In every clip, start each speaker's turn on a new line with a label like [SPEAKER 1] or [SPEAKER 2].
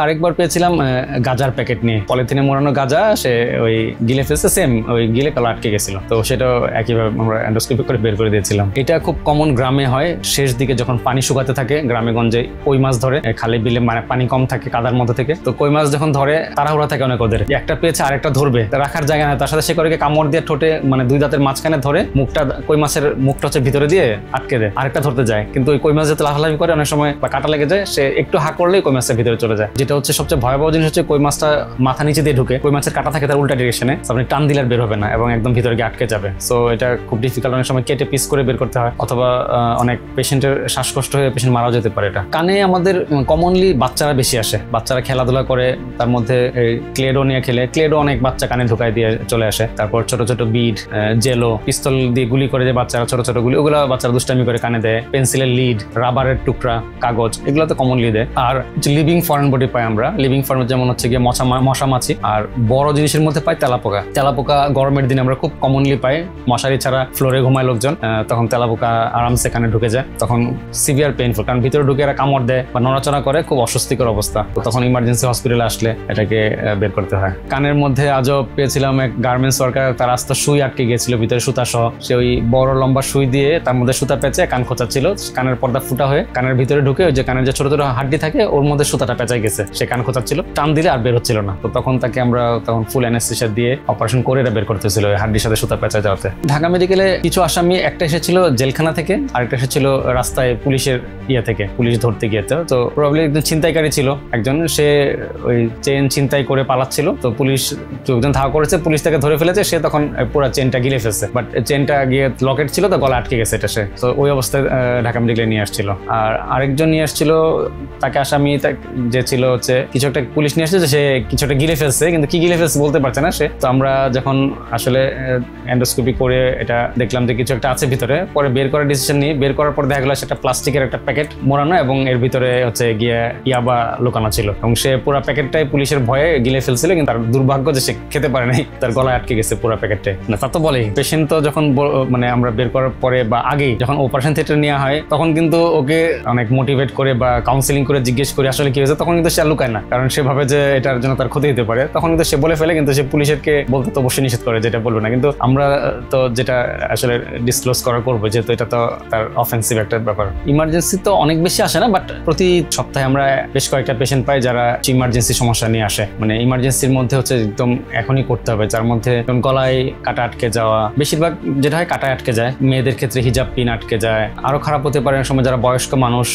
[SPEAKER 1] আরেকবার পেয়েছিলাম গাজার প্যাকেট নিয়ে, পলিথিনে মোড়ানো গাজা, সে ওই গিলে ফেলছে, সেম ওই গিলে গলা আটকে গেছিল। তো সেটাও একইভাবে আমরা এন্ডোস্কোপি করে বের করে দিয়েছিলাম। এটা খুব কমন গ্রামে হয়, শেষ দিকে যখন পানি শুকাতে থাকে গ্রামে গঞ্জে কই মাছ ধরে, খালে বিলে মানে পানি কম থাকে কাদার মধ্যে থেকে, তো কই মাছ যখন ধরে তাড়াহুড়া থাকে অনেক ওদের, একটা পেয়েছে আরেকটা ধরবে, রাখার জায়গা না, তার সাথে সে করে কামড় দিয়ে ঠোঁটে মানে দুই দাঁতের মাঝখানে ধরে মুখটা, কই মাছের মুখটা হচ্ছে ভিতরে দিয়ে আটকে দেয়, আরেকটা ধরতে যায়, কিন্তু ওই কই মাছ যাতে লাফালাফি করে অনেক সময় বা কাটা লেগে যায়, সে একটু হা করলেই কই মাছের ভিতরে চলে যায়। যেটা হচ্ছে সবচেয়ে ভয়াবহ জিনিস হচ্ছে কই মাছটা মাথা নিচে দিয়ে ঢুকে, কই মাছের কাটা থাকে তার উল্টা ডিরেকশনে, আপনি টান দিলে বের হবে না এবং একদম ভিতরে গিয়ে আটকে যাবে। সো এটা খুব ডিফিকাল্ট, অনেক সময় কেটে পিস করে বের করতে হয়, অথবা অনেক পেশেন্টের শ্বাসকষ্ট হয়ে পেশেন্ট মারাও যেতে পারে। এটা কানে আমাদের কমনলি বাচ্চারা বেশি আসে, বাচ্চারা খেলাধুলা করে, তার মধ্যে ক্লেডো নিয়ে খেলে, ক্লেডো অনেক বাচ্চা কানে ঢুকাই দিয়ে চলে আসে। তারপর ছোট ছোট বিড, জেলো, পিস্তল দিয়ে গুলি করে যে বাচ্চারা ছোট ছোট গুলি, ওগুলো বাচ্চারা দুষ্টামি করে কানে দেয়, পেন্সিলের লিড, রাবারের টুকরা, কাগজ, এগুলো তো কমনলি দেয়। আর লিভিং ফরেন বডি পাই আমরা, লিভিং ফরেন যেমন হচ্ছে গিয়ে মশা মাছি, আর বড় জিনিসের মধ্যে পাই তেলাপোকা। তেলাপোকা গরমের দিনে আমরা খুব কমনলি পাই, মশারি ছাড়া ফ্লোরে ঘুমায় লোকজন, তখন তেলাপোকা আরামসে কানে ঢুকে যায়, তখন সিভিয়ার পেইনফুল, কারণ ভিতরে ঢুকে এরা কামড় দেয় বা নড়াচড়া করে, খুব অস্বস্তিকর অবস্থা, তখন ইমার্জেন্সি হসপিটালে আসলে এটাকে বের করতে হয়। কানের মধ্যে আজও পেয়েছিলাম এক গার্মেন্টস ওয়ার্কার, তার আস্ত সুই আটকে গিয়েছিল ভিতরে সুতা সহ, সে ওই বড় লম্বা সুই দিয়ে তার মধ্যে সুতা পেঁচে কান খোঁচাচ্ছিল, কানের পর্দা ফুটা হয়ে কানের ভিতরে ঢুকে ওই যে কানের যে ছোট ছোট হাড্ডি থাকে ওর মধ্যে সুতাটা পেঁচাই গেছে, সে কান খোঁচাচ্ছিল, টান দিলে আর বের হচ্ছিল না। তো তখন তাকে আমরা ফুল অ্যানেস্থেসিয়া দিয়ে অপারেশন করে এটা বের করতেছিল ওই হাড্ডির সাথে সুতা পেঁচাই যাওয়াতে। ঢাকা মেডিকেলে কিছু আসামি, একটা এসেছিল জেলখানা থেকে, আরেকটা এসেছিল রাস্তায় পুলিশের থেকে, পুলিশ ধরতে গিয়েছে। তো প্রবাবলি একজন ছিনতাইকারী ছিল একজন, সে ওই চেন ছিনতাই করে পালাচ্ছিল, তো পুলিশ একজন ধাওয়া করেছে, পুলিশ তাকে ধরে ফেলেছে, সে তখন পুরো চেনটা গিলে ফেলছে, বাট চেনটা গিয়ে লকেট ছিল তো গলা আটকে গেছে এটা, সে তো ওই অবস্থায় ঢাকা মেডিকেলে নিয়ে আসছিল। আর আরেকজন নিয়ে আসছিল, তাকে আসামি যে ছিল হচ্ছে কিছু একটা পুলিশ নিয়ে আসছে, যে সে কিছু একটা গিলে ফেলছে, কিন্তু কি গিলে ফেলছে বলতে পারছে না সে। তো আমরা যখন আসলে এন্ডোস্কোপি করে এটা দেখলাম যে কিছু একটা আছে ভিতরে, পরে বের করার ডিসিশন নিয়ে বের করার পর দেখা গেল সেটা প্লাস্টিকের একটা প্যাকেট মোড়ানো এবং এর ভিতরে হচ্ছে গিয়ে ইয়াবা লুকানো ছিল, এবং সে পুরো প্যাকেটটাই পুলিশের ভয়ে গিলে ফেলছিল, কিন্তু তার দুর্ভাগ্য যে সে খেতে পারে নাই, তার গলায় আটকে গেছে পুরো প্যাকেটটাই। না তা তো বলেই, পেশেন্ট তো যখন মানে আমরা বের করার পরে বা আগেই যখন অপারেশন থিয়েটারে নেওয়া হয়, তখন কিন্তু ওকে অনেক মোটিভেট করে বা কাউন্সিলিং করে জিজ্ঞেস করে আসলে কি হয়েছে, তখন কিন্তু সে লুকায় না, কারণ সে ভাবে যে এটার জন্য তার ক্ষতি হতে পারে, তখন কিন্তু সে বলে ফেলে, কিন্তু সে পুলিশকে বলতে তো অবশ্যই নিষেধ করে যেটা বলবে না, কিন্তু আমরা তো যেটা আসলে ডিসক্লোজ করা করবো, যেহেতু এটা তো তার অফেন্সিভ একটা ব্যাপার। ইমার্জেন্সি তো অনেক বেশি আসে না, বাট প্রতি সপ্তাহে আমরা বেশ কয়েকটা পেশেন্ট পাই যারা ইমার্জেন্সি সমস্যা নিয়ে আসে, মানে ইমার্জেন্সির মধ্যে হচ্ছে একদম এখনই করতে হবে, যার মধ্যে গলায় কাটা আটকে যাওয়া, বেশিরভাগ যেটা হয় কাটায় আটকে যায়, মেয়েদের ক্ষেত্রে হিজাব পিন আটকে যায়, আরো খারাপ হতে পারে সময় যারা বয়স্ক মানুষ,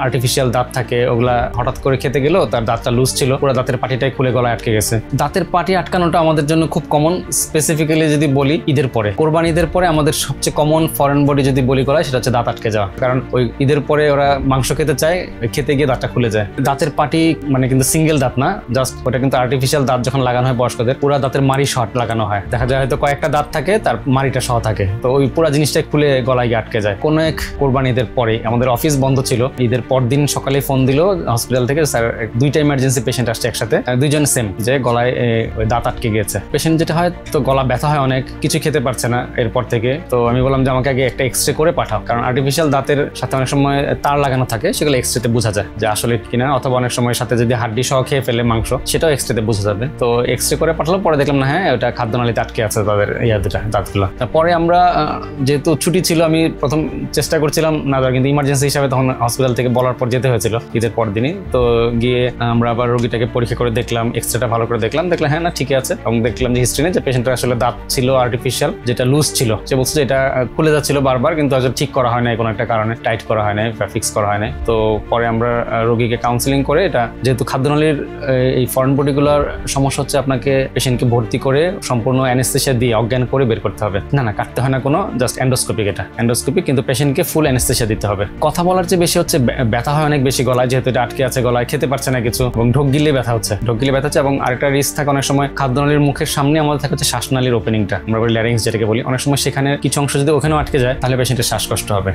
[SPEAKER 1] আর্টিফিশিয়াল দাঁত থাকে, ওগুলা হঠাৎ করে খেতে গেলেও তার দাঁতটা লুজ ছিল, পুরো দাঁতের পাটিটাই খুলে গলায় আটকে গেছে। দাঁতের পাটি আটকানোটা আমাদের জন্য খুব কমন, স্পেসিফিক্যালি যদি বলি ঈদের পরে, কোরবানি ঈদের পরে আমাদের সবচেয়ে কমন ফরেন বডি যদি বলি করা, সেটা হচ্ছে দাঁত আটকে যাওয়া, কারণ ওই ঈদের পরে ওরা মাংস খেতে চায়, খেতে গিয়ে দাঁতটা খুলে যায়। দাঁতের পাটি মানে কিন্তু সিঙ্গেল দাঁত না, জাস্ট ওটা কিন্তু আর্টিফিশিয়াল দাঁত যখন লাগানো হয় বয়স্কদের, পুরো দাঁতের মারি শর্ট লাগানো হয়, দেখা যায় হয়তো কয়েকটা দাঁত থাকে তার মারিটা সহ থাকে, তো ওই পুরো জিনিসটা খুলে গলায় গিয়ে আটকে যায়। কোনো এক কোরবানি ঈদের পরে আমাদের অফিস বন্ধ ছিল, ঈদের পর দিন সকালে ফোন দিল হসপিটাল থেকে, স্যার দুইটা ইমার্জেন্সি পেশেন্ট আসছে একসাথে, দুইজন সেম, যে গলায় দাঁত আটকে গিয়েছে। পেশেন্ট যেটা হয় তো গলা ব্যথা হয়, অনেক কিছু খেতে পারছে না এরপর থেকে, তো আমি বললাম যে আমাকে আগে একটা এক্সরে করে পাঠাও, কারণ আর্টিফিশিয়াল দাঁতের সাথে অনেক সময় তার লাগানো থাকে, সেগুলো এক্সরেতে বোঝা যায় যে আসলে কিনা, অথবা অনেক সময় সাথে যদি হাড্ডি সহ খেয়ে ফেলে মাংস, সেটাও এক্সরেতে বোঝা যাবে। তো এক্সরে করে পাঠালো, পরে দেখলাম না হ্যাঁ ওটা খাদ্যনালীতে আটকে আছে তাদের দুটা দাঁতগুলো। তারপরে আমরা যেহেতু ছুটি ছিল, আমি প্রথম চেষ্টা করছিলাম না যাওয়ার, কিন্তু ইমার্জেন্সি হিসাবে তখন হসপিটাল থেকে বলার পর যেতে হয়েছিল ঈদের পর দিনই। তো গিয়ে আমরা আবার রোগীটাকে পরীক্ষা করে দেখলাম, এক্সরেটা ভালো করে দেখলাম হ্যাঁ না ঠিকই আছে, এবং দেখলাম যে হিস্ট্রি নেই, যে পেশেন্টের আসলে দাঁত ছিল আর্টিফিশিয়াল, যেটা লুজ ছিল, সে বলছে যে এটা খুলে যাচ্ছিল বারবার, কিন্তু আসলে ঠিক করা হয় না কোনো একটা কারণে, টাইট করা হয় না বা ফিক্স করা হয় না। তো পরে আমরা রোগীকে কাউন্সিলিং করে, এটা যেহেতু খাদ্যনালীর এই ফরেন বডিগুলোর সমস্যা হচ্ছে, আপনাকে পেশেন্টকে ভর্তি করে সম্পূর্ণ অ্যানেস্থেসিয়া দিয়ে অজ্ঞান করে বের করতে হবে। না কাটতে হয় না কোনো, জাস্ট এন্ডোস্কোপিক, এটা এন্ডোস্কোপিক, কিন্তু পেশেন্টকে ফুল অ্যানেস্থেসিয়া দিতে হবে। কথা বলার চেয়ে বেশি হচ্ছে ব্যথা হয় অনেক বেশি গলায়, যেহেতু এটা আটকে আছে গলায়, খেতে পারছে না কিছু, এবং ঢোক গিলে ব্যথা হচ্ছে, এবং আরেকটা রিস্ক থাকে অনেক সময় খাদ্যনালীর মুখের সামনে আমাদের থাকে হচ্ছে শ্বাসনালীর ওপেনিংটা, আমরা বলি ল্যারিংস যেটাকে বলি, অনেক সময় সেখানে কিছু অংশ যদি ওখানেও আটকে যায় তাহলে পেশেন্টের শ্বাসকষ্ট হবে।